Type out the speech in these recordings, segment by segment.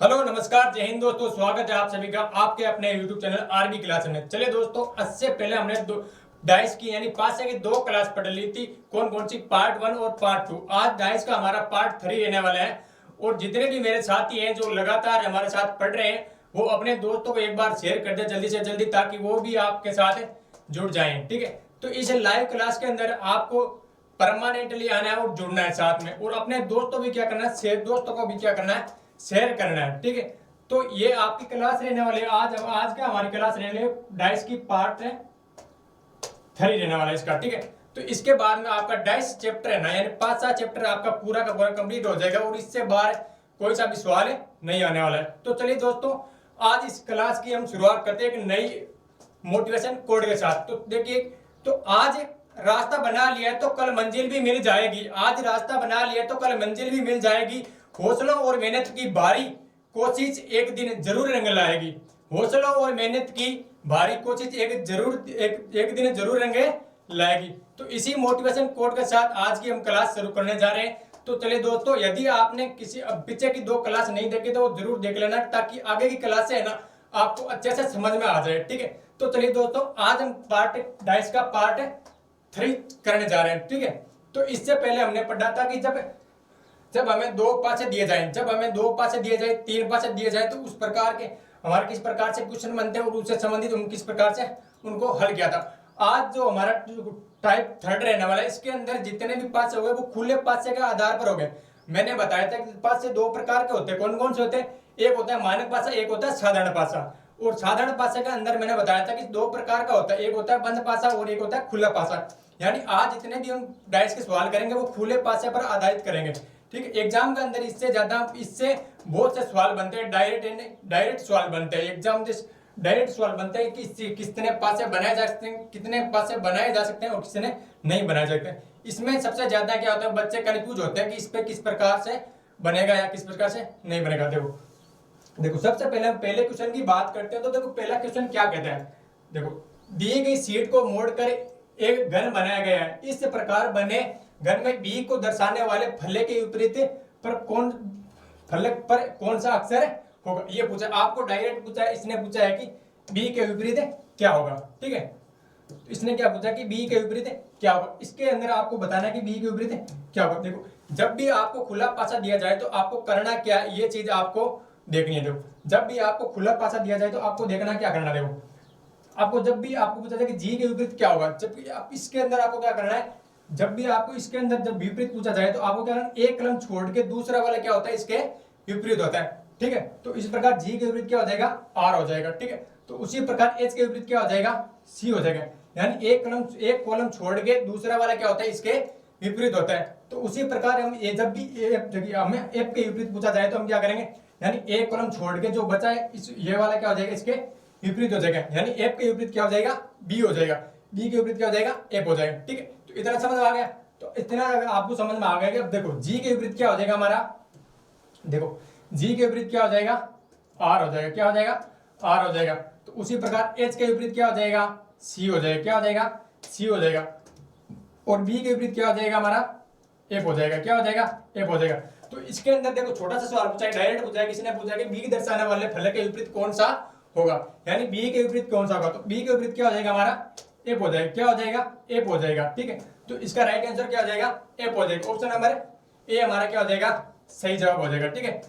Hello नमस्कार जय हिंद दोस्तों, स्वागत है आप सभी का आपके अपने YouTube चैनल आरबी क्लास में। चलिए दोस्तों, इससे पहले हमने डाइस की यानी पासे की दो क्लास पढ़ ली थी। कौन कौन सी? पार्ट 1 और पार्ट 2। आज डाइस का हमारा पार्ट 3 रहने वाला है। और जितने भी मेरे साथी हैं जो लगातार हमारे साथ पढ़ रहे हैं, वो अपने दोस्तों को एक बार शेयर कर दे जल्दी से जल्दी, ताकि वो भी आपके साथ जुड़ जाए। ठीक है, तो इस लाइव क्लास के अंदर आपको परमानेंटली आना है और जुड़ना है साथ में, और अपने दोस्तों भी क्या करना है, दोस्तों को भी क्या करना है, शेयर करना है। ठीक है, तो ये आपकी क्लास रहने वाले आज का हमारी क्लास रहने डाइस की पार्ट 3 रहने वाला है इसका। ठीक है, तो इसके बाद में आपका डाइस चैप्टर है ना, यानी 5 चैप्टर आपका पूरा का पूरा कंप्लीट हो जाएगा और इससे बाहर कोई सा भी सवाल नहीं आने वाला है। तो चलिए दोस्तों, आज इस क्लास की हम शुरुआत करते हैं एक नई मोटिवेशन कोड के साथ। तो देखिए, तो आज रास्ता बना लिया तो कल मंजिल भी मिल जाएगी। आज रास्ता बना लिया तो कल मंजिल भी मिल जाएगी। हौसलों और मेहनत की भारी कोशिश एक दिन जरूर रंग लाएगी। हौसलों और मेहनत की भारी कोशिश एक दिन जरूर रंग लाएगी। तो इसी मोटिवेशन कोड के साथ आज की हम क्लास शुरू करने जा रहे हैं। तो चलिए दोस्तों, यदि आपने किसी पीछे की 2 क्लास नहीं देखी तो वो जरूर देख लेना, ताकि आगे की क्लास है ना आपको अच्छे से समझ में आ जाए। ठीक है, तो चलिए दोस्तों, आज हम डाइस का पार्ट 3 करने जा रहे हैं। ठीक है, तो इससे पहले हमने पढ़ा था कि जब हमें 2 पासे दिए जाए, 3 पासे दिए जाए, तो उस प्रकार के हमारे किस प्रकार से क्वेश्चन बनते हैं और उससे संबंधित हम किस प्रकार से उनको हल किया था। आज जो हमारा टाइप 3 रहने वाला है, इसके अंदर जितने भी पासे हो गए वो खुले पासे के आधार पर हो गए। मैंने बताया था कि पासे 2 प्रकार के होते हैं। कौन कौन से होते हैं? एक होता है मानक पासा, एक होता है साधारण पासा। और साधारण पासे के अंदर मैंने बताया था कि 2 प्रकार का होता है, एक होता है बंद पासा और एक होता है खुला पासा। यानी आज जितने भी हम डाइस के सवाल करेंगे वो खुले पासे पर आधारित करेंगे। ठीक है, एग्जाम के अंदर इससे बहुत से सवाल बनते हैं, डायरेक्ट सवाल बनते हैं। एग्जाम डायरेक्ट सवाल बनते हैं कि कितने पासे बनाए जा सकते हैं, कितने पासे बनाए जा सकते हैं और कितने नहीं बनाए जा सकते। इसमें सबसे ज्यादा क्या होता है, बच्चे कंफ्यूज होते हैं कि इस पे किस प्रकार से बनेगा या किस प्रकार से नहीं बनेगा। देखो सबसे पहले हम पहले क्वेश्चन की बात करते हैं। तो देखो पहला क्वेश्चन क्या कहता है, देखो दी गई शीट को मोड़कर एक घन बनाया गया है। इस प्रकार बने घन में बी को दर्शाने वाले फलक के विपरीत फलक पर कौन सा अक्षर होगा, ये पूछा आपको। डायरेक्ट पूछा है, इसने पूछा है कि बी के विपरीत क्या होगा। ठीक है, इसने क्या पूछा कि बी के विपरीत क्या होगा। इसके अंदर आपको बताना है कि बी के विपरीत क्या होगा। देखो जब भी आपको खुला पासा दिया जाए तो आपको करना क्या है, ये चीज आपको देखनी है। देखो जब भी आपको खुला पासा दिया जाए तो आपको देखना क्या करना है। देखो आपको जब भी आपको पूछा जाए कि जी के विपरीत क्या होगा, जबकि आप इसके अंदर आपको क्या करना है, जब भी आपको इसके अंदर जब विपरीत पूछा जाए तो आपको क्या करना है, एक कलम छोड़ के दूसरा वाला क्या होता है, इसके विपरीत होता है। ठीक है, तो इस प्रकार जी के विपरीत क्या हो जाएगा, आर हो जाएगा। ठीक है, तो उसी प्रकार एच के विपरीत क्या हो जाएगा, सी हो जाएगा। यानी एक कॉलम छोड़ के दूसरा वाला क्या होता है, इसके विपरीत होता है। तो उसी प्रकार हम जब भी हमें एफ के विपरीत पूछा जाए तो हम क्या करेंगे, यानी एक कॉलम छोड़ के जो बचा है ये वाला क्या हो जाएगा, इसके विपरीत हो जाएगा। यानी एफ के विपरीत क्या हो जाएगा, बी हो जाएगा। बी के विपरीत क्या हो जाएगा, एफ हो जाएगा। ठीक है, तो इतना समझ में आ गया। तो इतना अगर आपको समझ में आ गया कि अब देखो जी के विपरीत क्या हो जाएगा हमारा, देखो जी के विपरीत क्या हो जाएगा, आर हो जाएगा। क्या हो जाएगा, आर हो जाएगा। तो उसी प्रकार एच के विपरीत क्या हो जाएगा, सी हो जाएगा। क्या हो जाएगा, सी हो जाएगा। और बी के विपरीत क्या हो जाएगा हमारा, एफ हो जाएगा। क्या हो जाएगा, एफ हो जाएगा। तो इसके अंदर देखो छोटा सा सवाल पूछा है, डायरेक्ट पूछा है, किसी ने पूछा कि बी दर्शाने वाले फलक के विपरीत कौन सा होगा, यानी बी के विपरीत कौन सा होगा। तो बी के विपरीत क्या हो जाएगा हमारा, एफ हो जाएगा। क्या हो जाएगा, एफ हो जाएगा। ठीक है, तो इसका राइट आंसर क्या हो जाएगा, एफ हो जाएगा। ऑप्शन नंबर ए हमारा क्या हो जाएगा, सही जवाब हो जाएगा। ठीक है,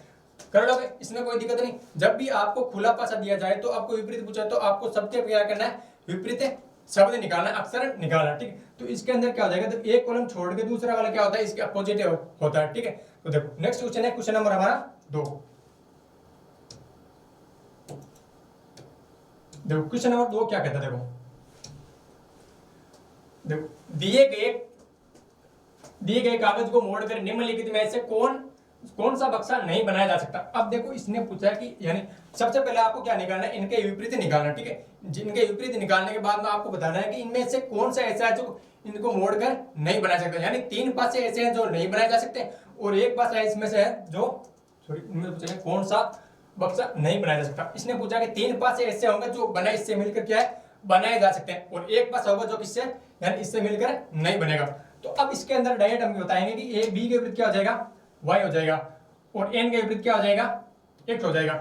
कर लोगे, इसमें कोई दिक्कत नहीं। जब भी आपको खुला पासा दिया जाए तो आपको विपरीत पूछा तो आपको सबसे क्या करना है, विपरीत शब्द निकालना, अक्षर निकालना। ठीक है, तो इसके अंदर क्या हो जाएगा, तो एक कॉलम छोड़ के दूसरा वाला क्या होता है, इसके अपोजिट होता है। ठीक है, तो देखो नेक्स्ट क्वेश्चन है, क्वेश्चन नंबर हमारा 2। देखो क्वेश्चन नंबर 2 क्या कहता है, देखो दिए गए कागज को मोड़कर निम्नलिखित में से कौन सा बक्सा नहीं बनाया जा सकता। अब देखो इसने पूछा कि यानी सबसे पहले आपको क्या निकालना है, इनके विपरीत निकालना। ठीक है, जिनके विपरीत निकालने के बाद में आपको बताना है कि इनमें से कौन सा ऐसा है जो इनको मोड़कर नहीं बना सकता। यानी 3 पासे ऐसे हैं जो नहीं बनाए जा सकते और एक पासा इसमें से है जो कौन सा बक्सा नहीं बनाया जा सकता। इसने पूछा कि 3 पासे ऐसे होंगे जो बना इससे मिलकर क्या है, बनाए जा सकते हैं, और एक पासा होगा जो किससे, यानी इससे मिलकर नहीं बनेगा। तो अब इसके अंदर डायरेक्ट हम बताएंगे कि ए बी के विपरीत क्या हो जाएगा, वाई हो जाएगा, और एन के विपरीत क्या हो जाएगा, x हो जाएगा।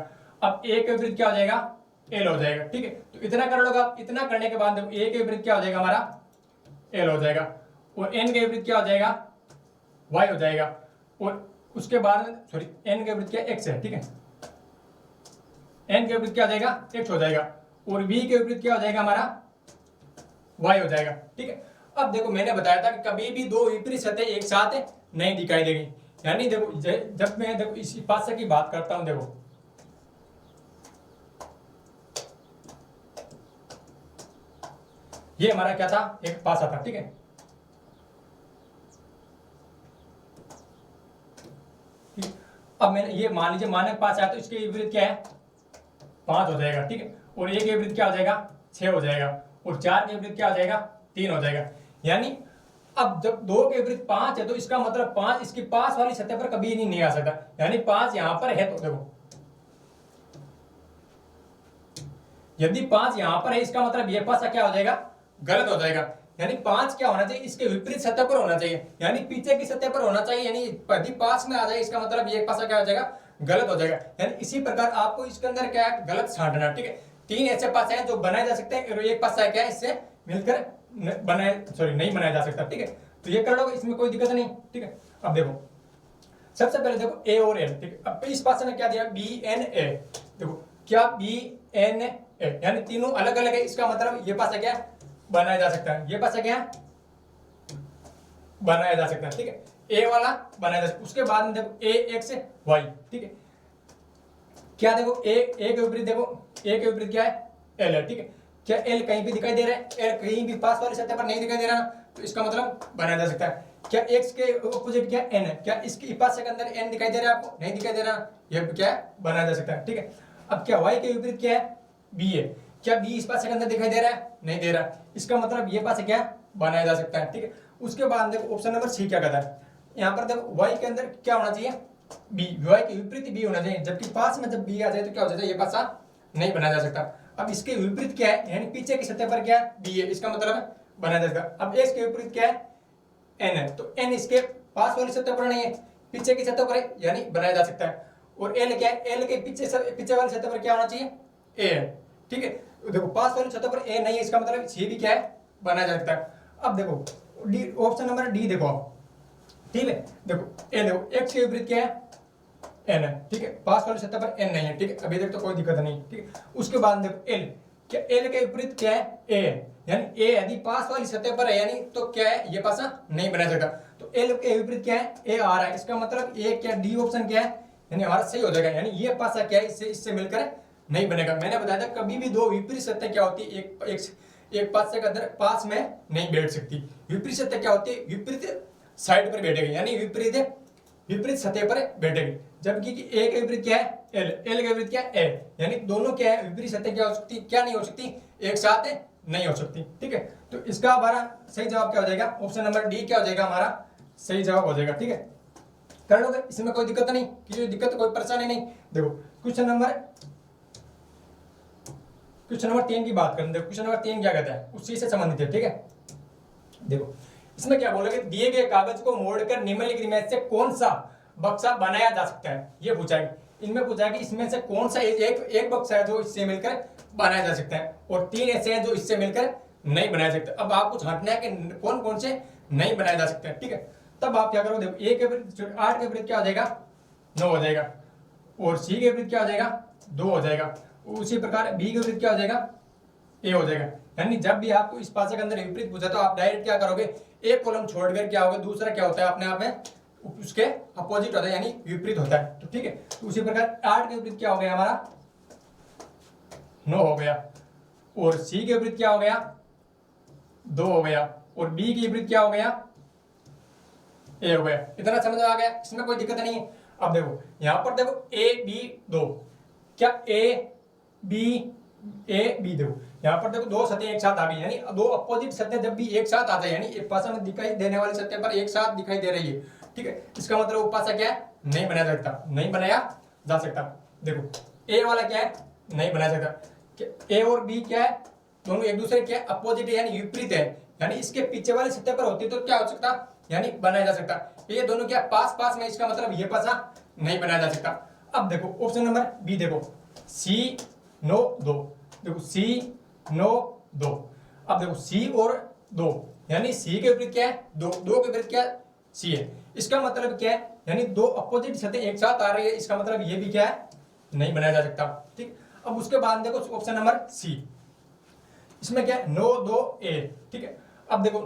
अब a के विपरीत क्या हो जाएगा, l हो जाएगा। ठीक है, तो इतना कर लोगे आप। इतना करने के बाद a के विपरीत क्या हो जाएगा हमारा, l हो जाएगा, और n के विपरीत क्या हो जाएगा, y हो जाएगा, और उसके बाद सॉरी n के विपरीत क्या x है। ठीक है, n के विपरीत क्या हो जाएगा, x हो जाएगा, और v के विपरीत क्या हो जाएगा हमारा, y हो जाएगा। ठीक है, अब देखो मैंने बताया था कि कभी भी दो विपरीत सतह एक साथ नहीं दिखाई देगी। यानी देखो जब मैं देखो इस पासा की बात करता हूं, देखो ये हमारा क्या था, एक पासा था। ठीक है, अब मैंने ये मान लीजिए मानक पास आया, तो इसके विपरीत क्या है, 5 हो जाएगा। ठीक है, और एक के विपरीत क्या हो जाएगा, 6 हो जाएगा, और 4 के विपरीत क्या हो जाएगा, 3 हो जाएगा। यानी अब जब 2 के विपरीत 5 है, तो इसका मतलब 5 इसकी पास वाली सतह पर कभी नहीं आ सकता। यानी 5 यहां पर है, तो देखो यदि 5 यहां पर है, इसका मतलब ये पासा क्या हो जाएगा, गलत हो जाएगा। यानी 5 क्या होना चाहिए, इसके विपरीत सतह पर होना चाहिए, यानी पीछे की सतह पर होना चाहिए। यानी यदि 5 में आ जाए, इसका मतलब ये पासा क्या हो जाएगा, गलत हो जाएगा। यानी इसी प्रकार आपको इसके अंदर क्या है, गलत छांटना। ठीक है, 3 ऐसे पासे हैं जो बनाए जा सकते हैं, और एक पासा क्या है इससे मिलकर नहीं बनाया जा सकता। ठीक है, तो ये कर लोगे, इसमें कोई दिक्कत नहीं। ठीक है, अब देखो सबसे पहले देखो a और n। ठीक है, अब इस पासे ने क्या दिया, BNA। देखो क्या BNA, यानी तीनों अलग अलग है, इसका मतलब ये पासा क्या है, बनाया जा सकता है। ये पासा क्या है, बनाया जा सकता है। ठीक है, a वाला बनाया जा सकता है। उसके बाद में देखो AXY। ठीक है, क्या देखो a के विपरीत, देखो a के विपरीत क्या है, l है। ठीक है, क्या l कहीं भी दिखाई दे रहा है, l कहीं भी पास वाली सतह पर नहीं दिखाई दे रहा, तो इसका मतलब बनाया जा सकता है। क्या x के ऑपोजिट क्या n है, क्या इसके पास के अंदर n दिखाई दे रहा है, आपको नहीं दिखाई दे रहा, ये क्या है, बनाया जा सकता है। ठीक है, अब क्या y के विपरीत क्या है, b है, क्या b इस पास के अंदर दिखाई दे रहा है, नहीं दे रहा, इसका मतलब ये पास क्या है, बनाया जा सकता है। ठीक है, उसके बाद देखो ऑप्शन नंबर सी क्या कहता है, यहाँ पर देखो y के अंदर क्या होना चाहिए, b, y के विपरीत b होना चाहिए, जबकि पास में जब b आ जाए तो क्या हो जाता है, ये पासा नहीं बनाया जा सकता। अब इसके विपरीत क्या है, यानी पीछे की सतह पर क्या है, b है, इसका मतलब बनाया जा सकता। अब x के विपरीत क्या है, n है, तो n इसके पास वाली सतह पर नहीं है, पीछे की सतह पर है, यानी बनाया जा सकता है। और l क्या है, l के पीछे वाली सतह पर क्या होना चाहिए, a है। ठीक है, देखो पास वाली सतह पर a नहीं है, इसका मतलब c भी क्या है, बनाया जा सकता है। अब देखो डी, ऑप्शन नंबर डी देखो आप। ठीक है, देखो a देखो x के विपरीत क्या है, n है। ठीक है, पास वाली सतह पर n नहीं है। ठीक है, अभी तक तो कोई दिक्कत नहीं। ठीक है, उसके बाद देखो l, क्या l के विपरीत क्या है, a है, यानी a यदि पास वाली सतह पर है, यानी तो क्या है, ये पासा नहीं बना सकता। तो l के विपरीत क्या है, a आ रहा है, इसका मतलब a क्या, डी ऑप्शन क्या है, यानी हमारा सही हो जाएगा। यानी ये पासा क्या है, इससे मिलकर नहीं बनेगा। मैंने बताया था कभी भी दो विपरीत सतह क्या होती है, एक पासे के अंदर पास में नहीं बैठ सकती। विपरीत सतह क्या होती है, विपरीत साइड पर बैठेगी, यानी विपरीत सतह पर बैठेगी। जबकि a के विपरीत क्या है, l के विपरीत क्या है, a, यानी दोनों क्या है, विपरीत सतह क्या हो सकती, क्या नहीं हो सकती, एक साथ नहीं हो सकती। ठीक है, तो इसका हमारा सही जवाब क्या हो जाएगा, ऑप्शन नंबर डी क्या हो जाएगा, हमारा सही जवाब हो जाएगा। ठीक है, कर लोगे, इसमें कोई दिक्कत नहीं, किसी दिक्कत कोई परेशानी नहीं। देखो क्वेश्चन नंबर 3 की बात करें। देखो क्वेश्चन नंबर 3 क्या कहता है, उसी से संबंधित है। ठीक है, देखो इसमें क्या बोलोगे, दिए गए कागज को मोड़कर निम्नलिखित में से कौन सा बक्सा बनाया जा सकता है, ये पूछा है। इनमें पूछा है कि इसमें से कौन सा एक बक्सा है जो इससे मिलकर बनाया जा सकता है, और 3 ऐसे हैं जो इससे मिलकर नहीं बनाया जा सकता। अब आपको छांटना है कि कौन कौन से नहीं बनाया जा सकते हैं। ठीक है, तब आप क्या करो, देखो 8 के विपरीत क्या हो जाएगा, 9 हो जाएगा, और सी के विपरीत क्या हो जाएगा, 2 हो जाएगा। उसी प्रकार बी के विपरीत क्या हो जाएगा, ए हो जाएगा। यानी जब भी आपको इस पासे के अंदर विपरीत पूछा तो आप डायरेक्ट क्या करोगे, एक कॉलम छोड़कर क्या होगा, दूसरा क्या होता है अपने आप में उसके अपोजिट होता है, यानी विपरीत होता है। तो ठीक है, तो उसी प्रकार 8 के विपरीत क्या हो गया हमारा, 9 हो गया, और सी के विपरीत क्या हो गया, 2 हो गया, और बी के विपरीत क्या हो गया, ए हो गया। इतना समझ आ गया, इसमें कोई दिक्कत नहीं है। अब देखो यहां पर देखो ए बी 2, क्या ए बी देखो यहाँ पर देखो दो सतह एक साथ आ गई, यानी दो अपोजिट सतह जब भी एक साथ आ जाए, यानी एक पासा में दिखाई देने वाली सतह पर एक साथ दिखाई दे रही है। ठीक है, इसका मतलब वो पासा क्या है, नहीं बनाया सकता, नहीं बनाया जा सकता। देखो ए वाला क्या है, नहीं बना सकता। ए और बी क्या है, दोनों एक दूसरे क्या अपोजिट है, यानी विपरीत है, यानी इसके पीछे वाली सतह पर होती तो क्या हो सकता, यानी बनाया जा सकता। ये दोनों क्या पास पास में, इसका मतलब ये पासा नहीं बनाया जा सकता। अब देखो ऑप्शन नंबर बी देखो, सी नो दो, देखो सी नो दो। अब देखो सी और दो, यानी सी के विपरीत क्या है, दो, दो के विपरीत क्या है, सी है। इसका मतलब क्या है, यानी दो अपोजिट सतह एक साथ आ रही है, इसका मतलब ये भी क्या है, नहीं बनाया जा सकता। ठीक, अब उसके बाद देखो ऑप्शन नंबर सी, इसमें क्या है, नो दो ए। ठीक है, अब देखो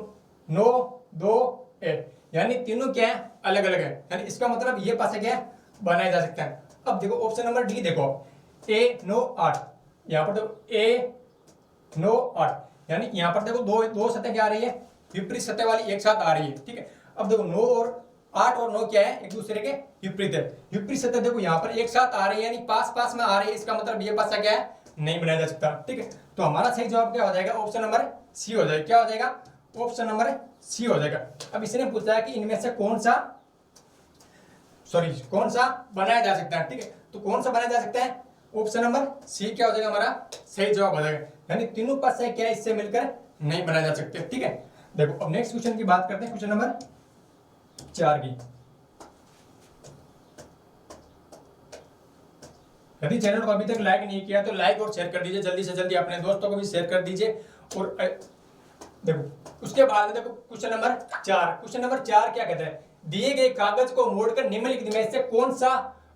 नो दो ए, यानी तीनों क्या है, अलग अलग है, यानी इसका मतलब ये पासे क्या है, बनाया जा सकता है। अब देखो ऑप्शन नंबर डी देखो, ए नो आठ, यहां पर देखो ए नो आठ, यानी यहां पर देखो दो दो सतह क्या आ रही है, विपरीत सतह वाली एक साथ आ रही है। ठीक है, अब देखो नो और आठ और नो क्या है, एक दूसरे के विपरीत है। विपरीत सतह देखो यहाँ पर एक साथ आ रही है, यानी पास पास में आ रही है, इसका मतलब ये पासा क्या है, नहीं बनाया जा सकता। ठीक है, तो हमारा सही जवाब क्या हो जाएगा, ऑप्शन नंबर सी हो जाएगा। क्या हो जाएगा, ऑप्शन नंबर सी हो जाएगा। अब इसने पूछा है कि इनमें से कौन सा बनाया जा सकता है। ठीक है, तो कौन सा बनाया जा सकता है, ऑप्शन नंबर सी क्या हो जाएगा, हमारा सही जवाब हो जाएगा। यानी तीनों पास है क्या, इससे मिलकर नहीं बनाया जा सकते। ठीक है, देखो अब नेक्स्ट क्वेश्चन की बात करते हैं, क्वेश्चन नंबर 4 की। यदि चैनल को अभी तक लाइक नहीं किया तो लाइक और शेयर कर दीजिए, जल्दी से जल्दी अपने दोस्तों को भी शेयर कर दीजिए। और देखो उसके बाद देखो क्वेश्चन नंबर 4, क्वेश्चन नंबर 4 क्या कहता है, दिए गए कागज को मोड़कर निम्नलिखित में से कौन सा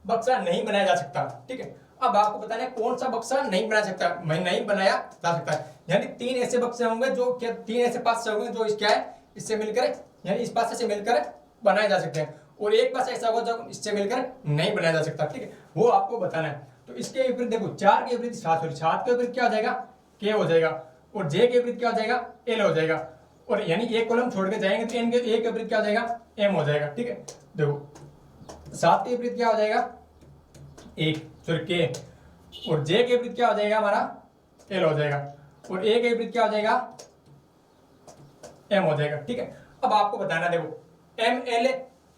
बक्सा नहीं बनाया जा सकता। ठीक है, अब आपको बताना है कौन सा बक्सा नहीं बनाया सकता, नहीं बनाया जा सकता है। यानी तीन ऐसे बक्से होंगे जो क्या, तीन ऐसे पासे होंगे जो क्या है, इससे मिलकर, यानी इस पासे से मिलकर बनाए जा सकते हैं, और एक पासा ऐसा होगा जो इससे मिलकर नहीं बनाया जा सकता। ठीक है, वो आपको बताना है। तो इसके विपरीत देखो, 4 के विपरीत 7, 7 के विपरीत क्या हो जाएगा, के हो जाएगा, और जे के विपरीत क्या हो जाएगा, एल हो जाएगा, और यानी एक कॉलम छोड़ के जाएंगे तो एन के एक के विपरीत क्या हो जाएगा, एम हो जाएगा। ठीक है, देखो 7 के विपरीत क्या हो जाएगा, एक, सॉरी के, और जे के विपरीत क्या हो जाएगा, हमारा एल हो जाएगा, और ए के विपरीत क्या हो जाएगा, एम हो जाएगा। ठीक है, अब आपको बताना, देखो एम एल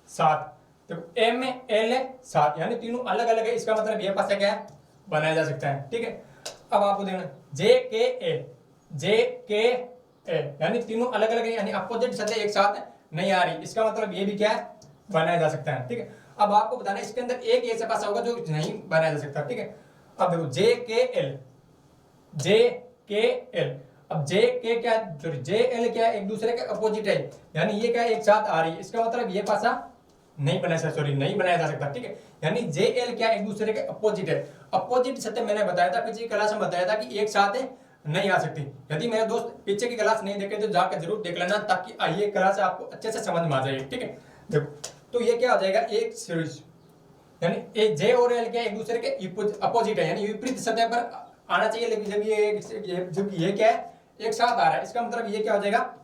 7, देखो एम एल 7, यानी तीनों अलग अलग है, इसका मतलब ये पासा क्या है, बनाया जा सकता है। ठीक है, अब आपको देखना जे के ए, यानी तीनों अलग अलग है, यानी अपोजिट सतह एक साथ नहीं आ रही, इसका मतलब ये भी क्या है, बनाया जा सकता है। ठीक है, अब आपको बताना इसके अंदर एक ऐसा पासा होगा जो नहीं बनाया जा सकता। ठीक है, अब देखो जे के एल, अब जे के क्या, जे एल क्या है, एक दूसरे के अपोजिट है, यानी ये क्या एक साथ आ रही है, इसका मतलब ये पासा नहीं बनाया जा सकता। ठीक है, यानी जे एल क्या एक दूसरे के अपोजिट है। अपोजिट सतह मैंने बताया था, पिछली क्लास में बताया था कि एक साथ नहीं आ सकती। यदि मेरे दोस्त पीछे की क्लास नहीं देखे तो जाकर जरूर देख लेना, ताकि ये क्लास आपको अच्छे से समझ में आ जाए। ठीक है, देखो तो ये क्या हो जाएगा, एक सीरीज, यानी जे और एल क्या एक दूसरे के अपोजिट है, यानी विपरीत सतह पर आना चाहिए, लेकिन जब ये क्या है, एक साथ आ रहा है, इसका मतलब ये क्या हो जाएगा,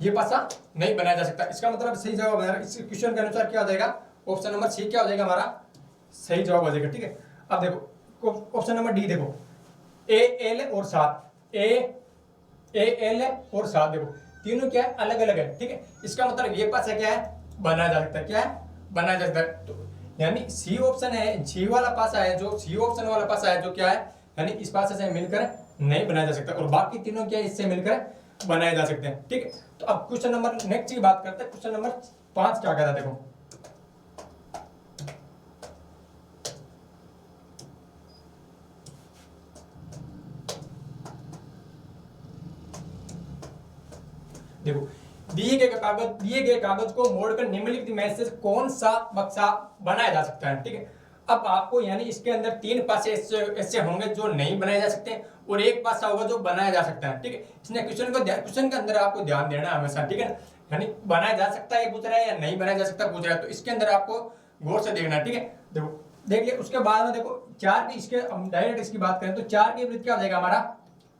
ये पासा नहीं बनाया जा सकता। इसका मतलब सही जवाब है इस क्वेश्चन के अनुसार क्या हो जाएगा, ऑप्शन नंबर सी क्या हो जाएगा, हमारा सही जवाब हो जाएगा। ठीक है, अब देखो ऑप्शन नंबर डी देखो, ए एल और 7, ए एल और 7, देखो तीनों क्या है, अलग अलग है। ठीक है, इसका मतलब ये पासा क्या है, बनाया जा सकता है, क्या है, बनाया जा सकता है। तो यानी सी ऑप्शन है, सी वाला पासा है, जो सी ऑप्शन वाला पासा है जो क्या है, यानी इस पासे से मिलकर नहीं बनाया जा सकता, और बाकी तीनों क्या है, इससे मिलकर बनाए जा सकते हैं। ठीक है, तो अब क्वेश्चन नंबर नेक्स्ट की बात करते हैं, क्वेश्चन नंबर 5 क्या कहता है, देखो देखो दिए गए कागज को मोड़कर निम्नलिखित में से कौन सा बक्सा बनाया जा सकता है। ठीक है, अब आपको यानी इसके अंदर तीन पासे ऐसे होंगे जो नहीं बनाए जा सकते, और एक पासा होगा जो बनाया जा सकता है। ठीक है, इसने क्वेश्चन के अंदर आपको ध्यान देना हमेशा। ठीक है, यानी बनाया जा सकता है पूछ रहा है या नहीं बनाया जा सकता पूछ रहा है, तो इसके अंदर आपको गौर से देखना। ठीक है, देखो देख लिया, उसके बाद में देखो 4 की, इसके डायरेक्ट इसकी बात करें तो 4 के विपरीत क्या हो जाएगा, हमारा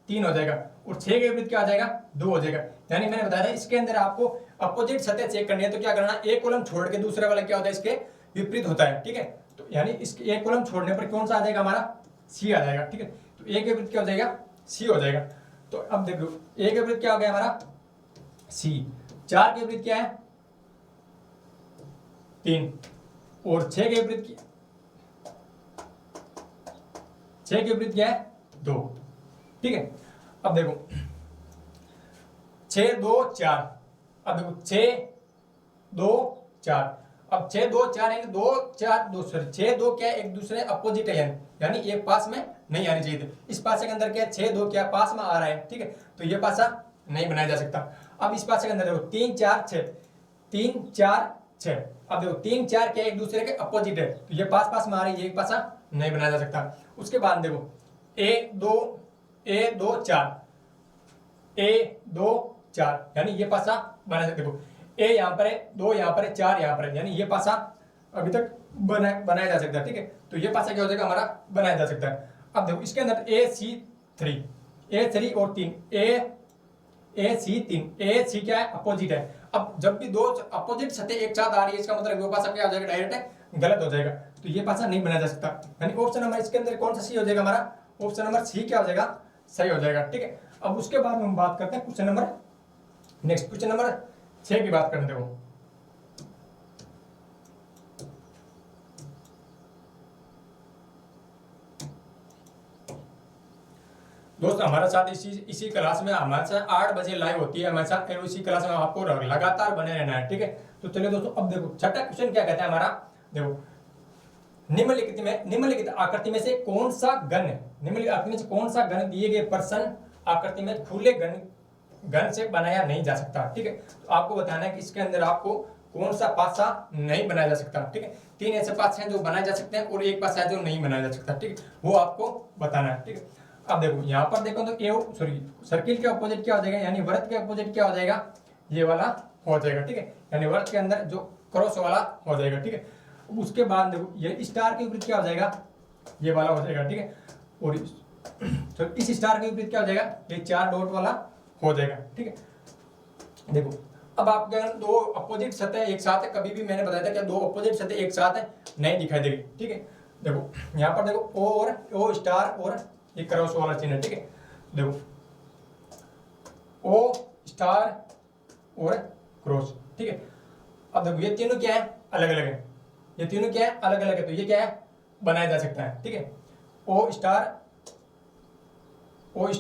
3 हो जाएगा, और 6 के विपरीत क्या हो जाएगा, 2 हो जाएगा। यानी मैंने बताया था इसके अंदर आपको अपोजिट सतह चेक करनी है, तो क्या करना, एक कॉलम छोड़ के दूसरे वाला क्या होता है, इसके विपरीत होता है। ठीक है, तो यानी इसके एक कॉलम छोड़ने पर कौन सा आ जाएगा, हमारा सी आ जाएगा। ठीक है, तो ए के विपरीत क्या हो जाएगा, सी हो जाएगा। तो अब देखो ए के विपरीत क्या हो गया, हमारा सी, 4 के विपरीत क्या है, 3, और 6 के विपरीत 6 के विपरीत क्या है, 2। ठीक है, अब देखो 6 2 4, अब देखो 6 2 4, अब 6 2 4 यानी 2 4 2 सॉरी 6 2 क्या एक दूसरे अपोजिट है, यानी एक पास में नहीं आनी चाहिए थी। इस पासे के अंदर क्या 6 2 क्या पास में आ रहा है, ठीक है, तो ये पासा नहीं बनाया जा सकता। अब इस पासे के अंदर देखो 3 4 6 3 4 6, अब देखो 3 4 क्या एक दूसरे के अपोजिट है, तो ये पास पास में आ रही है, ये पासा नहीं बनाया जा सकता। उसके बाद देखो ए 2 4 ए 2 4 यानी ये पासा बना सकते। देखो ए यहाँ पर है, 2 यहाँ पर है, 4 यहाँ पर है, यानी ये पासा अभी तक बनाया जा सकता है, ठीक है, तो ये पासा क्या हो जाएगा हमारा बनाया जा सकता है। अब देखो इसके अंदर ए 3 और 3 ए सी क्या है अपोजिट है। अब जब भी दो अपोजिट सतह एक साथ आ रही है, इसका मतलब वो पासा क्या हो जाएगा डायरेक्ट गलत हो जाएगा, तो ये पासा नहीं बनाया जा सकता। यानी ऑप्शन नंबर इसके अंदर कौन सा सी हो जाएगा हमारा, ऑप्शन नंबर सी क्या हो जाएगा सही हो जाएगा, ठीक है। अब उसके बाद हम बात करते हैं question number next, question number 6 की बात करते हो। दोस्तों हमारे साथ इसी क्लास में हमारे साथ 8 बजे लाइव होती है हमारे साथ, इसी क्लास में आपको लगातार बने रहना है, ठीक है। तो चलिए दोस्तों अब देखो छठा क्वेश्चन क्या कहता है हमारा, देखो निम्नलिखित आकृति में से कौन सा घन, निम्नलिखित आकृति में से कौन सा घन दिए गए प्रश्न आकृति में खुले घन से बनाया नहीं जा सकता, ठीक है। तो आपको बताना है कि इसके अंदर आपको कौन सा पासा नहीं बनाया जा सकता, ठीक है। 3 ऐसे पासे हैं जो बनाए जा सकते हैं और एक पासा है जो नहीं बनाया जा सकता, ठीक है, वो आपको बताना है, ठीक है। अब देखो यहाँ पर देखो तो सर्किल के अपोजिट क्या हो जाएगा, यानी वृत्त के अपोजिट क्या हो जाएगा, ये वाला हो जाएगा, ठीक है, यानी वृत्त के अंदर जो क्रॉस वाला हो जाएगा, ठीक है। उसके बाद देखो ये स्टार के विपरीत क्या हो जाएगा, ये वाला हो जाएगा, ठीक है, और तो इस स्टार के विपरीत क्या हो जाएगा, ये 4 डॉट वाला हो जाएगा, ठीक है। देखो अब आपके दो अपोजिट सतह एक साथ है, कभी भी मैंने बताया था कि दो अपोजिट सतह एक साथ है नहीं दिखाई देगी, ठीक है। देखो यहाँ पर देखो ओ और ओ स्टार और ये क्रॉस वाला चिन्ह है, ठीक है। देखो ओ स्टार और क्रॉस, ठीक है। अब देखो ये तीनों क्या है अलग अलग है, ये तीनों क्या है अलग अलग है, तो ये क्या है बनाया जा सकता है, ठीक है। ओ स्टार और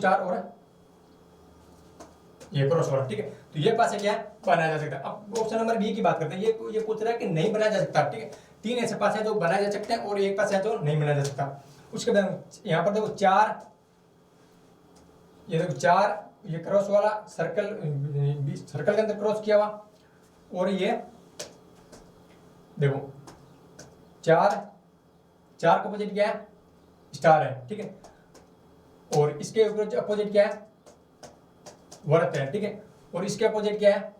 ये क्रॉस वाला, ठीक है, तो ये पास क्या है बनाया जा सकता है। अब ऑप्शन नंबर बी की बात करते हैं, ये पूछ रहा है कि नहीं बनाया जा सकता, ठीक है। 3 ऐसे पास है जो बनाए जा सकते हैं और एक पास है जो नहीं बनाया जा सकता। उसके बाद यहाँ पर देखो 4, ये देखो 4 ये क्रॉस वाला सर्कल के अंदर क्रॉस किया हुआ, और ये देखो 4 का अपोजिट क्या है स्टार है, ठीक है, और इसके ऊपर अपोजिट क्या है वृत्त है, ठीक है, और इसके अपोजिट क्या है,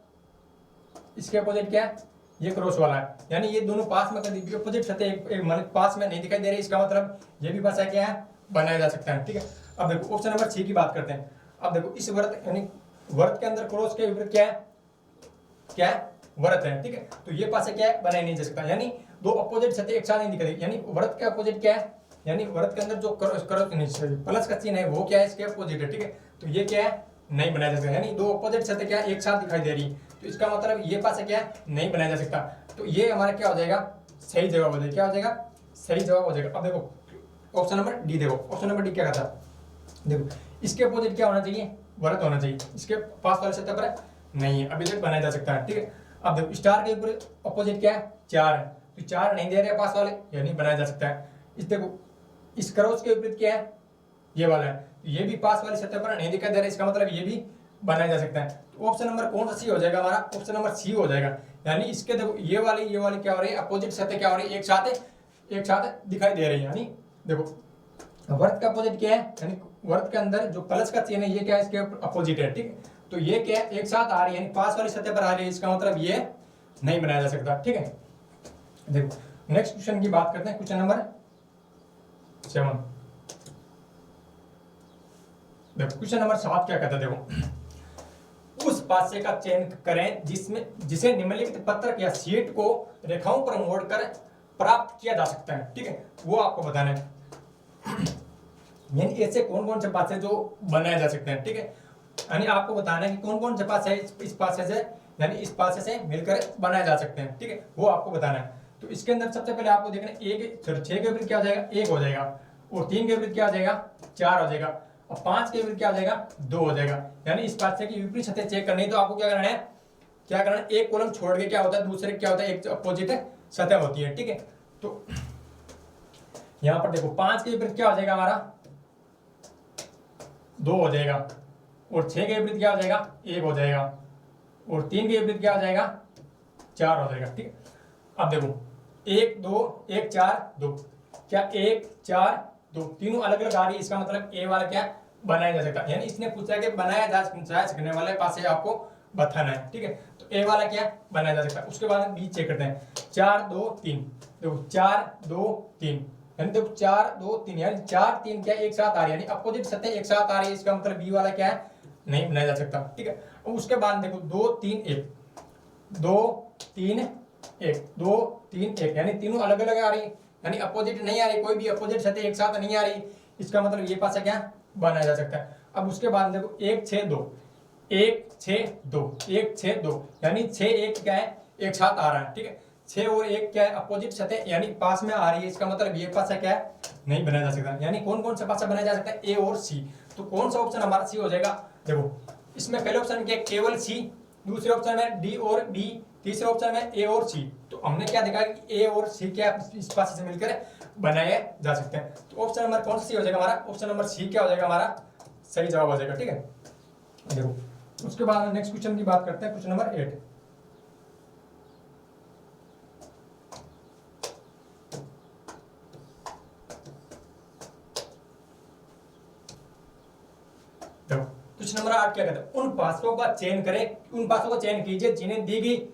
इसके अपोजिट क्या है ये क्रॉस वाला है, यानी ये दोनों पास में अपोजिट सतह एक पास में नहीं दिखाई दे रही, इसका मतलब ये भी पासा क्या है बनाया जा सकता है, ठीक है। अब देखो ऑप्शन नंबर 6 की बात करते हैं। अब देखो इस वृत्त यानी वृत्त के अंदर क्रॉस के विपरीत क्या है वृत्त है, ठीक है, तो ये पासा क्या है बनाया नहीं जा सकता, यानी दो अपोजिट सतह एक साथ नहीं दिखाई, यानी वृत्त के अपोजिट क्या है, यानी वृत्त के अंदर जो प्लस का चिन्ह है वो क्या है इसके अपोजिट है, ठीक है, तो ये क्या है नहीं बनाया जा सकता, यानी दो अपोजिट सतह क्या एक साथ दिखाई दे रही है, तो इसका मतलब ये पासा क्या है नहीं बनाया जा सकता, तो ये हमारा क्या हो जाएगा सही जवाब हो जाएगा, क्या हो जाएगा सही जवाब हो जाएगा। अब देखो ऑप्शन नंबर डी, देखो ऑप्शन नंबर डी क्या कहता है, देखो इसके अपोजिट क्या होना चाहिए वृत्त होना चाहिए, इसके पास वाले सतह पर नहीं है, अभी तक बनाया जा सकता है, ठीक है। अब देखो स्टार के ऊपर अपोजिट क्या है 4 है, तो 4 नहीं दे रहे पास वाले, यानी बनाया जा सकता है। इस देखो इस क्रॉस के विपरीत क्या है ये वाला है, ये भी पास वाली सतह पर नहीं दिखाई दे रहा है, इसका मतलब ये भी बनाया जा सकता है। तो ऑप्शन नंबर कौन सा सी हो जाएगा हमारा, ऑप्शन नंबर सी हो जाएगा, यानी इसके देखो ये वाली क्या हो रही है अपोजिट सतह क्या हो रही है एक साथ दिखाई दे रही है, यानी देखो वर्त का अपोजिट क्या है, यानी वर्त के अंदर जो प्लस का चिन्ह है ये क्या है इसके अपोजिट है, ठीक है, तो ये क्या है एक साथ आ रही है यानी पास वाली सतह पर आ रही है, इसका मतलब ये नहीं बनाया जा सकता, ठीक है। देखो नेक्स्ट क्वेश्चन की बात करते हैं, क्वेश्चन नंबर 7। देखो क्वेश्चन नंबर 7 क्या कहता है, देखो उस पासे का चयन करें जिसे निम्नलिखित पत्रक या शीट को रेखाओं पर मोड़कर प्राप्त किया जा सकता है, ठीक है, वो आपको बताना है। यानी ऐसे कौन कौन से पासे जो बनाए जा सकते हैं, ठीक है, यानी आपको बताना है कि कौन कौन से पासे इस पासे से यानी इस पासे से मिलकर बनाए जा सकते हैं, ठीक है, वो आपको बताना है। तो इसके अंदर सबसे पहले आपको देखना है 6 के विपरीत क्या हो जाएगा 1 हो जाएगा, और 3 के विपरीत क्या हो जाएगा 4 हो जाएगा, और 5 के विपरीत क्या हो जाएगा 2 हो जाएगा। यानी इस पासे की विपरीत सतह चेक करनी है तो आपको क्या करना है एक कॉलम छोड़ के क्या होता है दूसरे क्या होता है एक अपोजिट सतह होती है, ठीक है। तो यहाँ पर देखो 5 के विपरीत क्या हो जाएगा हमारा 2 हो जाएगा, और 6 के विपरीत क्या हो जाएगा 1 हो जाएगा, और 3 के विपरीत क्या हो जाएगा 4 हो जाएगा, ठीक है। अब देखो 1 2 1 4 2, क्या 1 4 2 तीनों अलग अलग आ रही है, इसका मतलब ए वाला क्या बनाया जा सकता है, यानी इसने पूछा कि बनाया जा सकने वाले पास से आपको बताना है, ठीक है। तो ए वाला क्या बनाया जा सकता है। उसके बाद बी चेक करते हैं 4 2 3, देखो 4 2 3, यानी देखो 4 2 3, यानी 4 3 क्या एक साथ आ रही है, यानी अपोजिट सतह एक साथ आ रही है, इसका मतलब बी वाला क्या है नहीं बनाया जा सकता, ठीक है। और उसके बाद देखो 2 3 1 2 3 1 2 3 1, यानी तीनों अलग अलग आ रही, यानी अपोजिट नहीं आ रही, कोई भी अपोजिट सतह एक साथ नहीं आ रही, इसका मतलब ये पासा क्या बनाया जा सकता है। अब उसके बाद देखो 1 6 2 1 6 2 1 6 2, यानी 6 1 क्या है एक साथ आ रहा है, ठीक है। 6 और 1 क्या है अपोजिट सतह यानी पास में आ रही है, इसका मतलब ये पासा क्या है नहीं बनाया जा सकता। यानी कौन कौन सा पासा बनाया जा सकता है ए और सी, तो कौन सा ऑप्शन हमारा सी हो जाएगा। देखो इसमें पहले ऑप्शन क्या केवल सी, दूसरे ऑप्शन में डी और बी, तीसरे ऑप्शन में ए और सी। तो हमने क्या देखा कि ए और सी क्या इस पासे से मिलकर बनाए जा सकते हैं। तो ऑप्शन नंबर कौन सा सी हो जाएगा हमारा, ऑप्शन नंबर सी क्या हो जाएगा हमारा सही जवाब हो जाएगा, ठीक है। देखो उसके बाद नेक्स्ट क्वेश्चन की बात करते हैं, क्वेश्चन नंबर 8। देखो क्वेश्चन नंबर 8 क्या कहता है, उन पासों का चयन करें, उन पासों का चयन कीजिए जिन्हें दी गई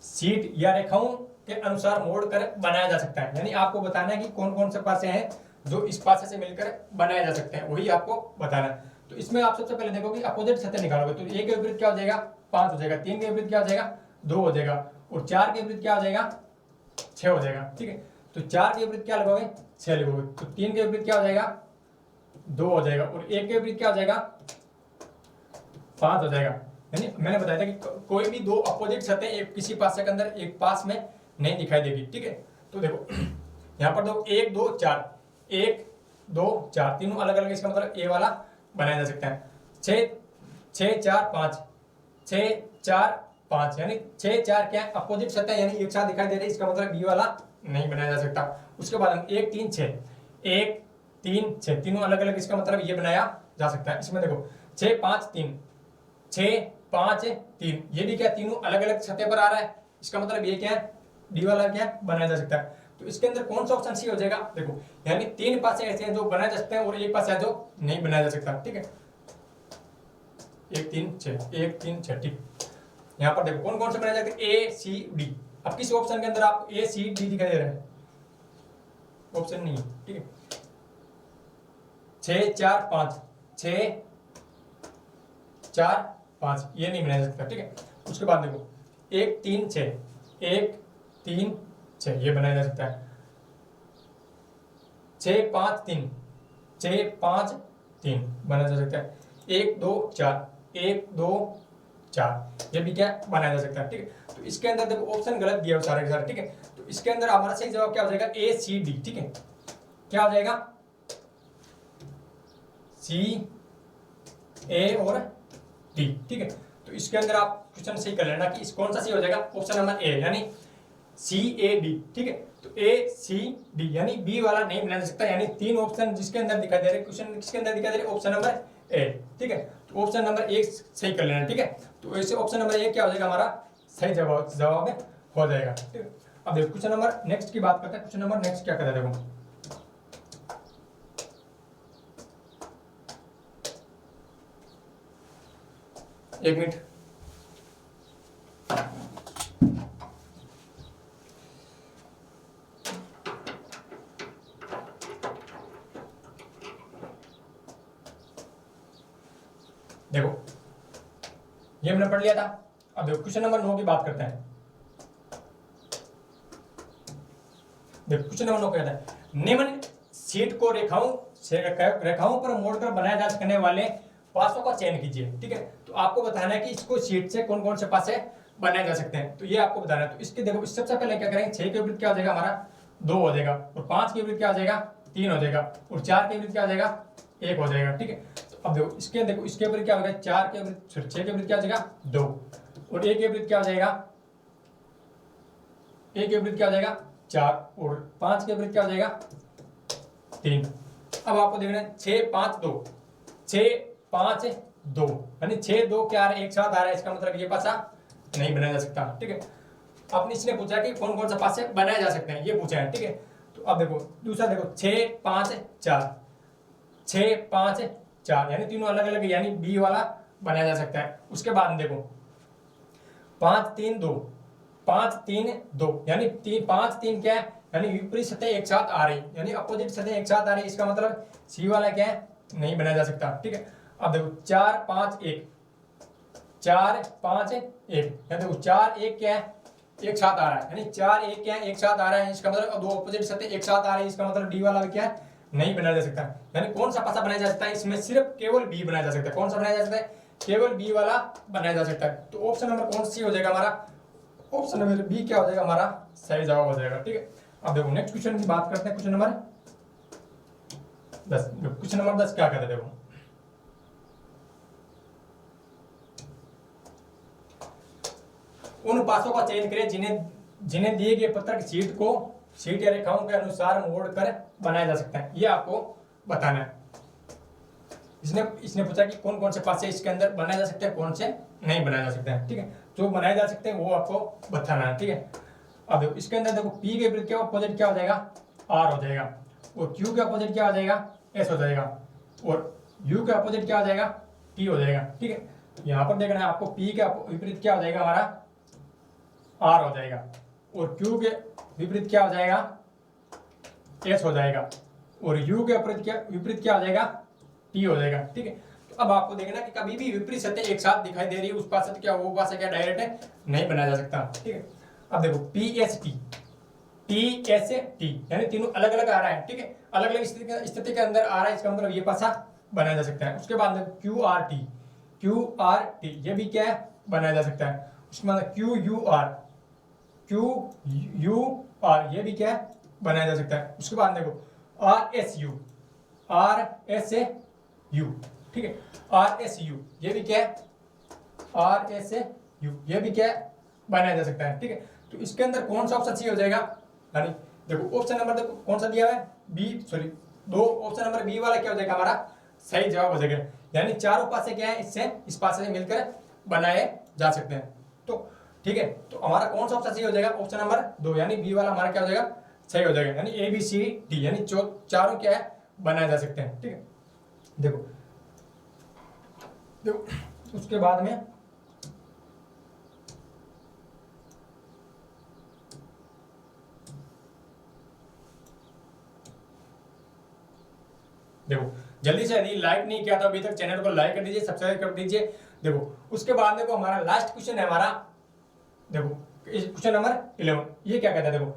सीट या रेखाओं के अनुसार मोड़कर बनाया जा सकता है। यानी आपको बताना है कि कौन कौन से पासे हैं जो इस पासे से मिलकर बनाए जा सकते हैं, वही आपको बताना है। तो इसमें आप सबसे पहले देखो कि अपोजिट सतह निकालोगे, तो ए के विपरीत क्या हो जाएगा 5 हो जाएगा, 3 के विपरीत क्या हो जाएगा 2 हो जाएगा, और 4 के विपरीत क्या हो जाएगा 6 हो जाएगा, ठीक है। तो 4 के विपरीत क्या लगोगे 6 लिखोगे, तो 3 के विपरीत क्या हो जाएगा 2 हो जाएगा, और 1 के विपरीत क्या हो जाएगा 5 हो जाएगा। यानी मैंने बताया था कि कोई भी दो अपोजिट सतह एक किसी पासे के अंदर एक पास में नहीं दिखाई देगी, ठीक है। तो देखो यहाँ पर दो 1 2 4 1 2 4 तीनों अलग अलग, इसका मतलब ए वाला बनाया जा सकता है। 6 6 4 5 6 4 5, यानी 6 4 क्या है अपोजिट सतह यानी एक साथ दिखाई दे रही है, इसका मतलब बी वाला नहीं बनाया जा सकता। उसके बाद हम 1 3 6 1 3 6 तीनों अलग अलग, इसका मतलब ये बनाया जा सकता है। इसमें देखो 6 5 3 6 5 3, ये भी क्या तीनों अलग अलग सतह पर आ रहा है, इसका मतलब ये क्या है डी वाला क्या बनाया जा सकता है। तो इसके अंदर कौन सा ऑप्शन सी हो जाएगा, देखो यानी 3 पासे ऐसे हैं जो बनाए जा सकते हैं और एक पास है जो नहीं बनाया जा सकता, ठीक है। 1 3 6 1 3 6, ठीक। यहाँ पर देखो कौन कौन से बनाए जाते हैं ए सी डी। अब किस ऑप्शन के अंदर आपको ए सी डी दिखाई दे रहा है, ऑप्शन नहीं है, ठीक है। 6 4 5 6 4 5 ये नहीं बनाया जा सकता, ठीक है। उसके बाद देखो 1 3 6 1 3 6 ये बनाया जा सकता है। 6 5 3 6 5 3 बनाया जा सकता है। 1 2 4 1 2 4 ये भी क्या बनाया जा सकता है, ठीक है। तो इसके अंदर देखो ऑप्शन गलत दिया है सारे के सारे, ठीक है। तो इसके अंदर हमारा सही जवाब क्या हो जाएगा ए सी डी, ठीक है। क्या हो जाएगा सी ए और डी, ठीक है। तो इसके अंदर आप क्वेश्चन सही कर लेना कि इस कौन सा सी हो जाएगा ऑप्शन नंबर ए यानी सी ए डी, ठीक है। तो ए सी डी यानी बी वाला नहीं बनाया जा सकता, यानी 3 ऑप्शन जिसके अंदर दिखाई दे रहे क्वेश्चन किसके अंदर दिखाई दे रहे ऑप्शन नंबर ए, ठीक है। तो ऑप्शन नंबर 1 सही कर लेना, ठीक है। तो ऐसे ऑप्शन नंबर 1 क्या हो जाएगा हमारा सही जवाब में हो जाएगा, ठीक है। अब देखो क्वेश्चन नंबर नेक्स्ट की बात करते हैं। क्वेश्चन नंबर नेक्स्ट क्या कहता है, देखो एक मिनट, देखो ये हमने पढ़ लिया था। अब देखो क्वेश्चन नंबर 9 की बात करते हैं। देखो क्वेश्चन नंबर 9 कहता है निम्न शीट को रेखाओं पर मोड़कर बनाया जा सकने वाले पासों का चयन कीजिए, ठीक है। तो आपको बताना है कि इसको शीट से कौन कौन से पासे बनाए जा सकते हैं, तो ये आपको बताना है। तो इसके देखो इस सबसे पहले क्या करेंगे 6 के विपरीत क्या हो जाएगा हमारा 2 हो जाएगा, और 5 के विपरीत क्या हो जाएगा 3 हो जाएगा, और 4 के विपरीत क्या हो जाएगा 1 हो जाएगा, ठीक है। तो अब देखो इसके विपरीत क्या हो जाएगा 4 के विपरीत 6 के विपरीत क्या हो जाएगा 2, और 1 के विपरीत क्या हो जाएगा 1 के विपरीत क्या हो जाएगा 4 और 5 के विपरीत क्या हो जाएगा 3। अब आपको देखना है 6 5 2, 6 5 2 यानी 6 2 क्या आ रहा है एक साथ आ रहा है, इसका मतलब ये पासा नहीं बनाया जा सकता। ठीक है, आपने इसने पूछा कि कौन कौन सा पासे बनाया जा सकते हैं, ये पूछा है। ठीक है, तो अब देखो दूसरा देखो 6 5 4, 6 5 4 यानी तीनों अलग अलग, यानी बी वाला बनाया जा सकता है। उसके बाद देखो 5 3 2, 5 3 2 यानी 5 3 क्या है, यानी विपरीत सतह एक साथ आ रही, यानी अपोजिट सतह एक साथ आ रही, इसका मतलब सी वाला क्या है नहीं बनाया जा सकता। ठीक है, अब देखो 4 5 1, 4 5 1 यानी देखो 4 1 क्या है एक साथ आ रहा है, यानी 4 1 क्या है एक साथ आ रहा है, इसका मतलब दो अपोजिट सतह एक साथ आ रही है, इसका मतलब डी वाला भी क्या है नहीं बनाया जा सकता। यानी कौन सा पासा बनाया जा सकता है, इसमें सिर्फ केवल बी बनाया जा सकता है। कौन सा बनाया जा सकता है, केवल बी वाला बनाया जा सकता है। तो ऑप्शन नंबर कौन सी हो जाएगा हमारा, ऑप्शन नंबर बी क्या हो जाएगा हमारा सही जवाब हो जाएगा। ठीक है, अब देखो नेक्स्ट क्वेश्चन की बात करते हैं, क्वेश्चन नंबर 10। क्वेश्चन नंबर 10 क्या कहते हैं, देखो उन पासों का चयन करें जिन्हें दिए गए पत्रक शीट को शीट या रेखाओं के अनुसार मोड़कर बनाया जा सकता है, ये आपको बताना है। इसने पूछा कि कौन कौन से पासे इसके अंदर बनाए जा सकते हैं, कौन से नहीं बनाए जा सकते हैं। ठीक है, जो बनाए जा सकते हैं वो आपको बताना है। ठीक है, अब देखो इसके अंदर देखो P के विपरीत क्या अपोजिट क्या हो जाएगा R हो जाएगा, और Q के अपोजिट क्या हो जाएगा S हो जाएगा, और U के अपोजिट क्या हो जाएगा T हो जाएगा। ठीक है, यहाँ पर देखना है आपको P के विपरीत क्या हो जाएगा हमारा R हो जाएगा, और Q के विपरीत क्या हो जाएगा S हो जाएगा, और U के विपरीत क्या हो जाएगा T हो जाएगा। ठीक है, तो अब आपको देखना कि कभी भी विपरीत सतह एक साथ दिखाई दे रही है, उस पास क्या वो पास क्या डायरेक्ट है नहीं बनाया जा सकता। ठीक है, अब देखो PST TST यानी तीनों अलग अलग आ रहा है। ठीक है, अलग अलग स्थिति के अंदर आ रहा है, इसका मतलब ये पासा बनाया जा सकता है। उसके बाद QRT ये भी क्या है बनाया जा सकता है। उसके बाद QUR ये भी क्या है बनाया जा सकता है। उसके बाद देखो RSU ठीक है, RSU ये भी क्या है RSU ये भी क्या है बनाया जा सकता है। ठीक है, तो इसके अंदर कौन सा ऑप्शन सी हो जाएगा, यानी देखो ऑप्शन नंबर देखो कौन सा दिया है दो, ऑप्शन नंबर बी वाला क्या हो जाएगा हमारा सही जवाब हो जाएगा। यानी चारों पासे क्या है इससे इस पासे से मिलकर बनाए जा सकते हैं। तो ठीक है, तो हमारा कौन सा ऑप्शन सही हो जाएगा, ऑप्शन नंबर 2 यानी बी वाला हमारा क्या हो जाएगा सही हो जाएगा। यानी ABCD यानी चारों क्या है बनाए जा सकते हैं। ठीक है, देखो उसके बाद में देखो जल्दी से यदि लाइक नहीं किया तो अभी तक चैनल को लाइक कर दीजिए, सब्सक्राइब कर दीजिए। देखो उसके बाद देखो हमारा लास्ट क्वेश्चन है हमारा, देखो क्वेश्चन नंबर 11 ये क्या कहता है, देखो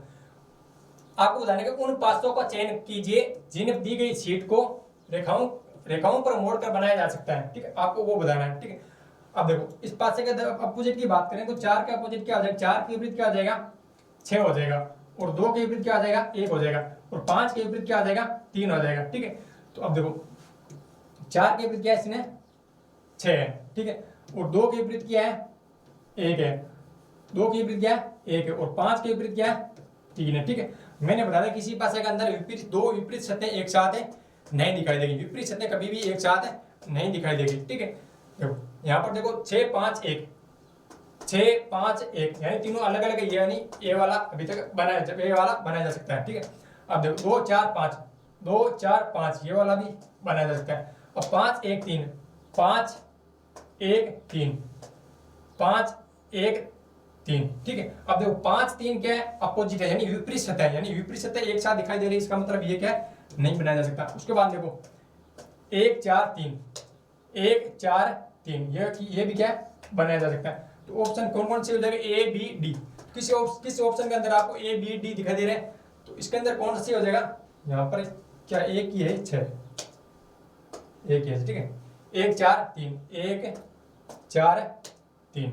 आपको बताने का उन पासों का चयन कीजिए जिन्हें दी गई शीट को रेखाओं पर मोड़कर बनाया जा सकता है। ठीक है, आपको वो बताना है। ठीक है, अब देखो इस पासे के अपोजिट की बात करें तो 4 का अपोजिट क्या हो जाएगा, 4 के विपरीत क्या हो जाएगा 6 हो जाएगा, और 2 के विपरीत क्या हो जाएगा 1 हो जाएगा, और 5 के विपरीत क्या हो जाएगा 3 हो जाएगा। ठीक है, तो अब देखो 4 के विपरीत क्या है इसने 6 है। ठीक है, और 2 के विपरीत क्या है 1 है, 2 के विपरीत क्या है 1 है, और 5 के विपरीत क्या है 3 है। ठीक है, मैंने बताया किसी पासे के अंदर दो विपरीत सतह एक साथ है नहीं दिखाई देगी, विपरीत सतह कभी भी एक साथ नहीं दिखाई देगी। ठीक है, देखो यहाँ पर देखो 6 5 1 यानी तीनों अलग अलग, यानी ए वाला अभी तक बनाया जा सकता है। ठीक है, अब देखो 2 4 5 ये वाला भी बनाया जा सकता है। अब 5 1 3 5 1 3 5 1 3। ठीक है, अब देखो 5 3 क्या है अपोजिट है, यानी विपरीत सतह है, यानी विपरीत सतह एक साथ दिखाई दे रही है, इसका मतलब ये क्या है नहीं बनाया जा सकता। उसके बाद देखो 1 4 3 ये भी क्या है बनाया जा सकता है। तो ऑप्शन कौन कौन से हो जाएगा ABD, किस ऑप्शन के अंदर आपको ABD दिखाई दे रहे हैं, तो इसके अंदर कौन सा हो जाएगा, यहाँ पर क्या एक ही है 6 एक ही है। ठीक है, 1 4 3 1 4 3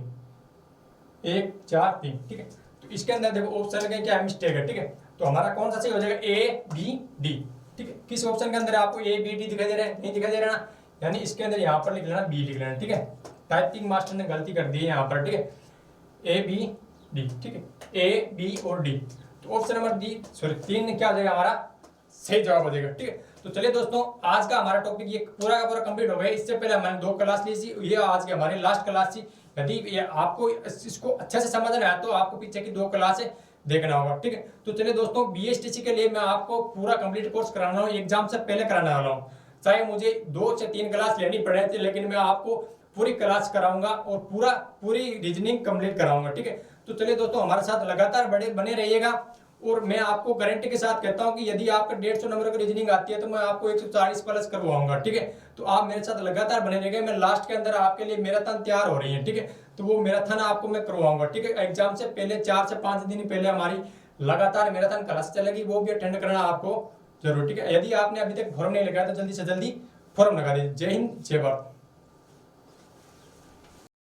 1 4 3। ठीक है, तो इसके अंदर देखो ऑप्शन का क्या मिस्टेक है। ठीक है, तो हमारा कौन सा सही हो जाएगा ABD। ठीक है, किस ऑप्शन के अंदर आपको ABD दिखाई दे रहा है, नहीं दिखाई दे रहा ना, यानी इसके अंदर यहाँ पर लिख लेना B लिख लेना। ठीक है, टाइपिंग मास्टर ने गलती कर दी है यहाँ पर। ठीक है, ABD। ठीक है, A B और D। तो ऑप्शन नंबर डी सॉरी 3 क्या हो जाएगा हमारा सही जवाब हो जाएगा। ठीक है, तो चलिए दोस्तों आज का हमारा टॉपिक ये पूरा का पूरा कंप्लीट हो गया। इससे पहले मैंने 2 क्लास ली थी, ये आज की हमारी लास्ट क्लास थी। यदि ये आपको इसको अच्छे से समझना है तो आपको पीछे की 2 क्लासें देखना होगा। ठीक है, तो चलिए दोस्तों बीएसटीसी के लिए मैं आपको पूरा कंप्लीट कोर्स कराना हूँ, एग्जाम से पहले कराने वाला हूँ। चाहे मुझे 2 से 3 क्लास लेनी पड़े थी, लेकिन मैं आपको पूरी क्लास कराऊंगा और पूरी रीजनिंग कंप्लीट कराऊंगा। ठीक है, तो चलिए दोस्तों हमारे साथ लगातार बने रहिएगा। और मैं आपको गारंटी के साथ कहता हूं कि यदि आपका 150 नंबर की रीजनिंग आती है तो मैं आपको 140 प्लस करवाऊंगा। ठीक है, तो आप मेरे साथ लगातार बने रहिएगा। मैं लास्ट के अंदर आपके लिए मैराथन तैयार हो रही है। ठीक है, तो वो मैराथन आपको मैं करवाऊंगा। ठीक है, एग्जाम से पहले 4 से 5 दिन पहले हमारी लगातार मैराथन क्लास चलेगी, वो भी अटेंड करना आपको जरूर। ठीक है, यदि आपने अभी तक फॉर्म नहीं लगाया तो जल्दी से जल्दी फॉर्म लगा दीजिए। जय हिंद, जय भारत।